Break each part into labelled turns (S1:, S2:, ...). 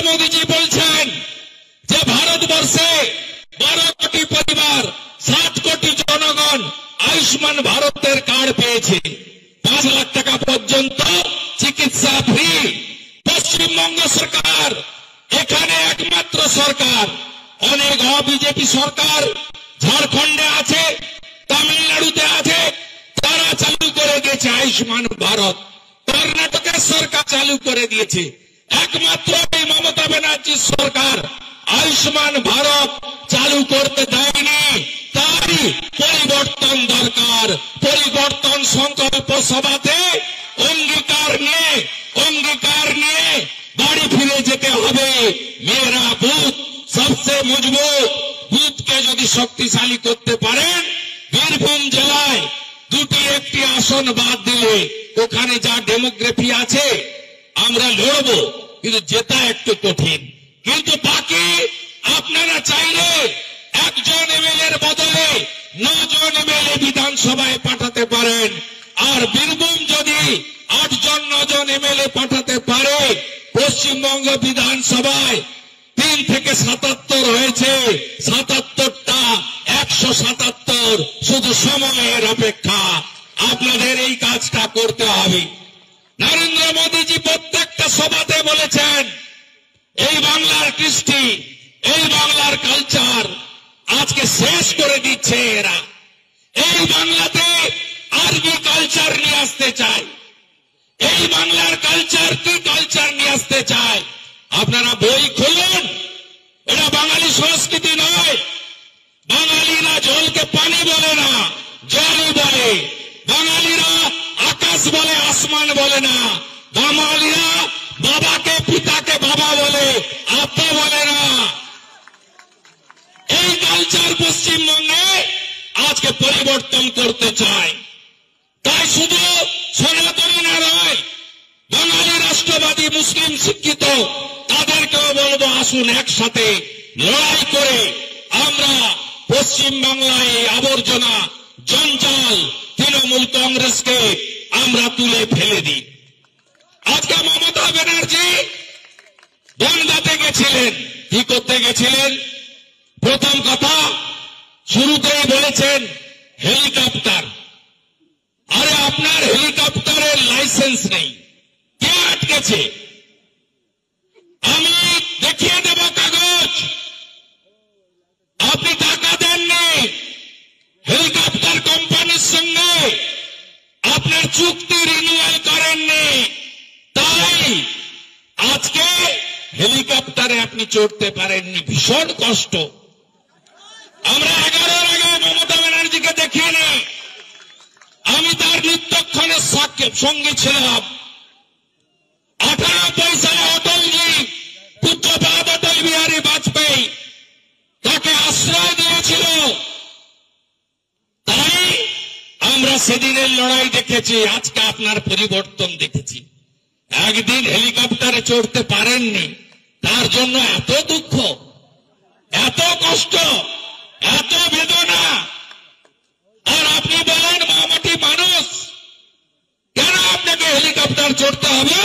S1: মোদীজি বলছেন যে ভারতবর্ষে 12 কোটি পরিবার 7 কোটি জনগণ আয়ুষ্মান ভারতের কার্ড পেয়েছে, 5 লাখ টাকা পর্যন্ত চিকিৎসা ফ্রি। পশ্চিমবঙ্গ সরকার এখানে একমাত্র সরকার, অনেক বিজেপি সরকার ঝাড়খণ্ডে আছে, তামিলনাড়ুতে আছে, তারা চালু করে দিয়েছে আয়ুষ্মান ভারত। কর্ণাটকের সরকার চালু করে দিয়েছে, একমাত্র এই মমতা ব্যানার্জির সরকার আয়ুষ্মান ভারত চালু করতে দেয়নি। তাই পরিবর্তন দরকার। পরিবর্তন সংকল্প সভাতে অঙ্গীকার নিয়ে বাড়ি ফিরে যেতে হবে। মেয়েরা বুথ সবচেয়ে মজবুত, বুথকে যদি শক্তিশালী করতে পারেন, বীরভূম জেলায় 2টি-1টি আসন বাদ দিলে ওখানে যা ডেমোগ্রাফি আছে আমরা লড়বো, কিন্তু জেতা একটু কঠিন। কিন্তু বাকি আপনারা চাইলে একজন এমএলএর বদলে 9 জন এমএলএ বিধানসভায় পাঠাতে পারেন। আর বীরভূম যদি 8 জন 9 জন এমএলএ পাঠাতে পারে, পশ্চিমবঙ্গ বিধানসভায় 3 থেকে 77 হয়েছে, 77টা 177, শুধু সময়ের অপেক্ষা। আপনাদের এই কাজটা করতে হবে। নরেন্দ্র মোদীজি প্রত্যেকটা সভাতে বলেছেন এই বাংলার কৃষ্টি, এই বাংলার কালচার আজকে শেষ করে দিচ্ছে এরা। এই বাংলাতে আরবি কালচার নিয়ে আসতে চায়, এই বাংলার কালচার কি কালচার নিয়ে আসতে চায়। আপনারা বই খুলুন, এটা বাঙালি সংস্কৃতি নয়। বাঙালিরা জলকে পানি বলে না, জলই বলে। বাঙালিরা আকাশ বলে, আসমান বলে না। বাঙালিরা বাবাকে পিতাকে বাবা বলে, আব্বা বলে না। এই কালচার পশ্চিমবঙ্গে আজকে পরিবর্তন করতে চায়। তাই শুধু সনাতনী না নয়, বাঙালি রাষ্ট্রবাদী মুসলিম শিক্ষিত তাদেরকেও বলবো আসুন একসাথে লড়াই করে আমরা পশ্চিমবাংলায় আবর্জনা জঞ্জাল তৃণমূল কংগ্রেসকে আমরা তুলে ফেলে দিই। আজকে মমতা ব্যানার্জি বনগাঁতে গেছিলেন, কি করতে গেছিলেন? প্রথম কথা শুরুতেই বলেছেন হেলিকপ্টার। আরে আপনার হেলিকপ্টারের লাইসেন্স নেই, কে আটকেছে? আমি দেখিয়ে দেব কাগজ। আপনি টাকা দেননি হেলিকপ্টার কোম্পানির সঙ্গে, আপনার চুক্তি রিনিউয়াল করেননি, তাই আজকে হেলিকপ্টারে আপনি চড়তে পারেননি। ভীষণ কষ্ট। আমরা 11-র আগে মমতা ব্যানার্জিকে দেখিনি, আমি তার নিত্যক্ষণের সঙ্গে ছিলাম। 98 সালে অটলজি, পূজ্যপাদ অটল বিহারী বাজপেয়ী তাকে আশ্রয় দিয়েছিল। তাই আমরা সেদিনের লড়াই দেখেছি, আজকে আপনার পরিবর্তন দেখেছি। একদিন হেলিকপ্টারে চড়তে পারেননি, তার জন্য এত দুঃখ, এত কষ্ট, এত বেদনা। আর আপনি বলেন মামাটি মানুষ, কেন আপনাকে হেলিকপ্টার চড়তে হবে?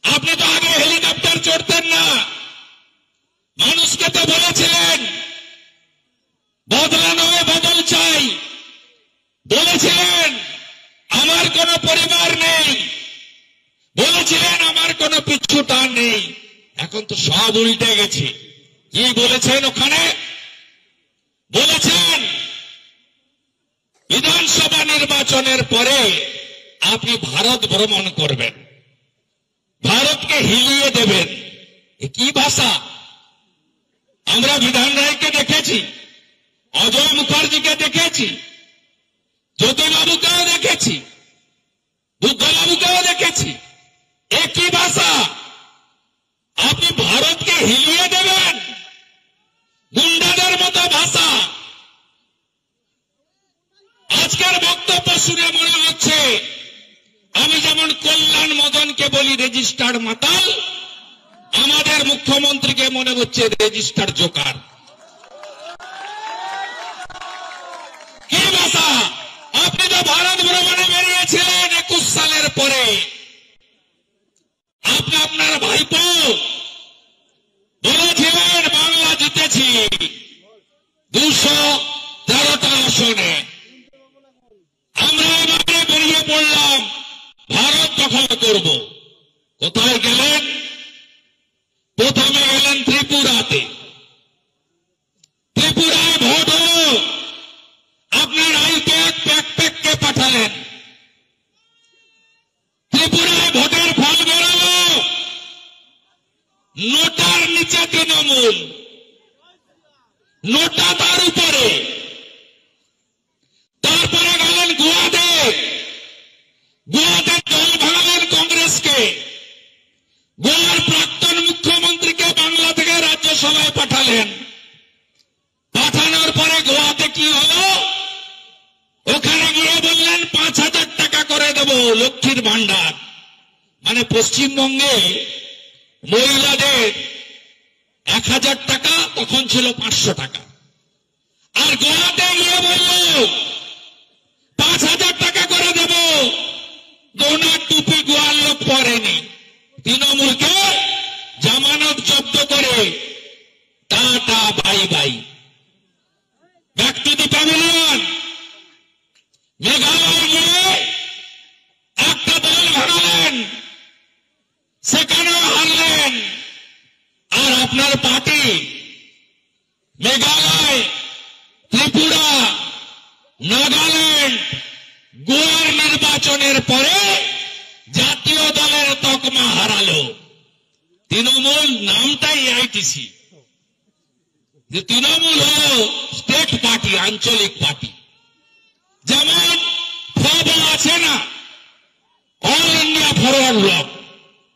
S1: আপনি তো আগে হেলিকপ্টার চড়তেন না। মানুষকে তো বলেছিলেন বদলা নয় বদল চাই, বলেছিলেন আমার কোন পরিবার নেই, বলেছিলেন আমার কোন পিছুটা নেই। এখন তো সব উল্টে গেছে। কি বলেছেন ওখানে? বলেছেন বিধানসভা নির্বাচনের পরে আপনি ভারত ভ্রমণ করবেন, ভারতকে হিলিয়ে দেবেন। কি ভাষা! আমরা বিধান রায়কে দেখেছি, অজয় মুখার্জিকে দেখেছি, জ্যোতিবাবুকেও দেখেছি, বুদ্ধবাবুকেও দেখেছি। একই ভাষা। আপনি ভারতকে হিলিয়ে দেবেন, গুন্ডাদের মতো ভাষা। আজকের বক্তব্য শুনে মনে হচ্ছে আমি যেমন কল্যাণ মদনকে বলি রেজিস্টার্ড মাতাল, আমাদের মুখ্যমন্ত্রীকে মনে হচ্ছে রেজিস্টার্ড জোকার। কি ভাষা! আপনি তো ভারত ভ্রমণে বেরিয়েছিলেন 21 সালের পরে, আপনি আপনার ভাইপো বলেছিলেন বাংলা জিতেছি 213টা আসনে। আমরা এবারে বেরিয়ে পড়লাম ভারত দখল করব। কোথায় গেলেন? প্রথমে গেলেন ত্রিপুরাতে। ত্রিপুরায় ভোট হল, আপনার আইপ্যাক প্যাকপ্যাককে পাঠালেন। ত্রিপুরায় ভোটের ফল বেরোল, নোটার নিচে তৃণমূল, নোটা তার উপরে। তারপরে গেলেন গোয়াতে, গোয়াতে দল ভাঙালেন কংগ্রেসকে। গোয়ার প্রাক্তন মুখ্যমন্ত্রীকে বাংলা থেকে রাজ্যসভায় পাঠালেন। পাঠানোর পরে গোয়াতে কি হলো? ওখানে গিয়ে বললেন 5,000 টাকা করে দেব লক্ষ্মীর ভান্ডার। মানে পশ্চিমবঙ্গে মহিলাদের 1,000 টাকা, তখন ছিল 500 টাকা। আর গোয়াতে গিয়ে বলল 5,000 টাকা করে দেব। গোনার টুপি গোয়ার লোক পরেনি। তৃণমূলকে জামানত জব্দ করে tata bye bye. Back to the pavilion. Meghalaya গিয়ে একটা দল ভাঙলেন, সেখানেও হারলেন। আর আপনার পার্টি মেঘালয়, ত্রিপুরা, নাগাল্যান্ড, গোয়ার নির্বাচনের পরে জাতীয় দলের তকমা হারালো। তৃণমূল নামটাই আইটিসি, যে তৃণমূল হল স্টেট পার্টি, আঞ্চলিক পার্টি। যেমন ফব আছে না, অল ইন্ডিয়া ফরওয়ার্ড ব্লক,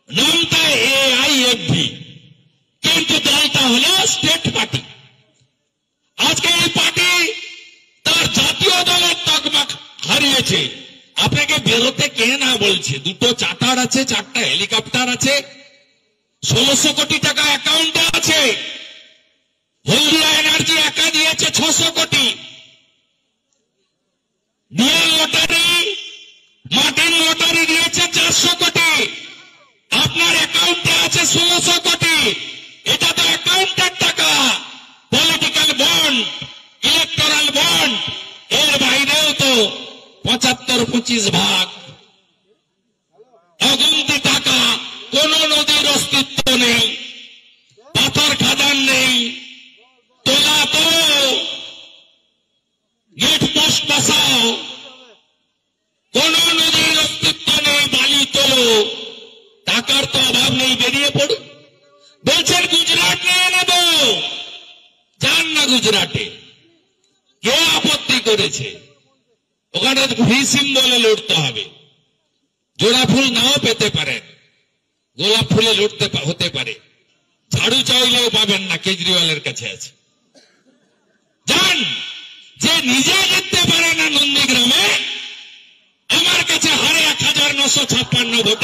S1: নামটা AIFB, কিন্তু দলটা হল স্টেট পার্টি। আজকে এই পার্টি তার জাতীয় দলের তকমা হারিয়েছে। আপনাকে বেরোতে কে না বলছে? 2টো চার্টার আছে, 4টা হেলিকপ্টার আছে, 1600 কোটি টাকা অ্যাকাউন্টে আছে। হলদিয়া এনার্জি একা দিয়েছে 600 কোটি। ডিএল লটারি, মার্টিন লটারি দিয়েছে 400 কোটি। আপনার অ্যাকাউন্টে আছে 1600 কোটি। এটা তো অ্যাকাউন্টের টাকা, পলিটিক্যাল বন্ড, ইলেকটোরাল বন্ড। এর বাইরেও তো 75-25 ভাগ, অগুন্তি টাকা। কোন নদীর অস্তিত্ব নেই, পাথর খাদান নেই, তোলা তো গেট পোস্ট বসাও। কোন নদীর অস্তিত্ব নেই, বালি তোলো। টাকার তো অভাব নেই, বেরিয়ে পড়ুন। বলছেন গুজরাট নিয়ে নেব, যান না গুজরাটে। কে আপত্তি করেছে? ওখানে ফ্রি সিম্বলে লড়তে হবে। জোড়া ফুল নাও পেতে পারেন, গোলাপ ফুলে লড়তে হতে পারে। ঝাড়ু চাইলেও পাবেন না, কেজরিওয়ালের কাছে আছে। যান, যে নিজে জিততে পারে না নন্দীগ্রামে, আমার কাছে হারে 1956 ভোটে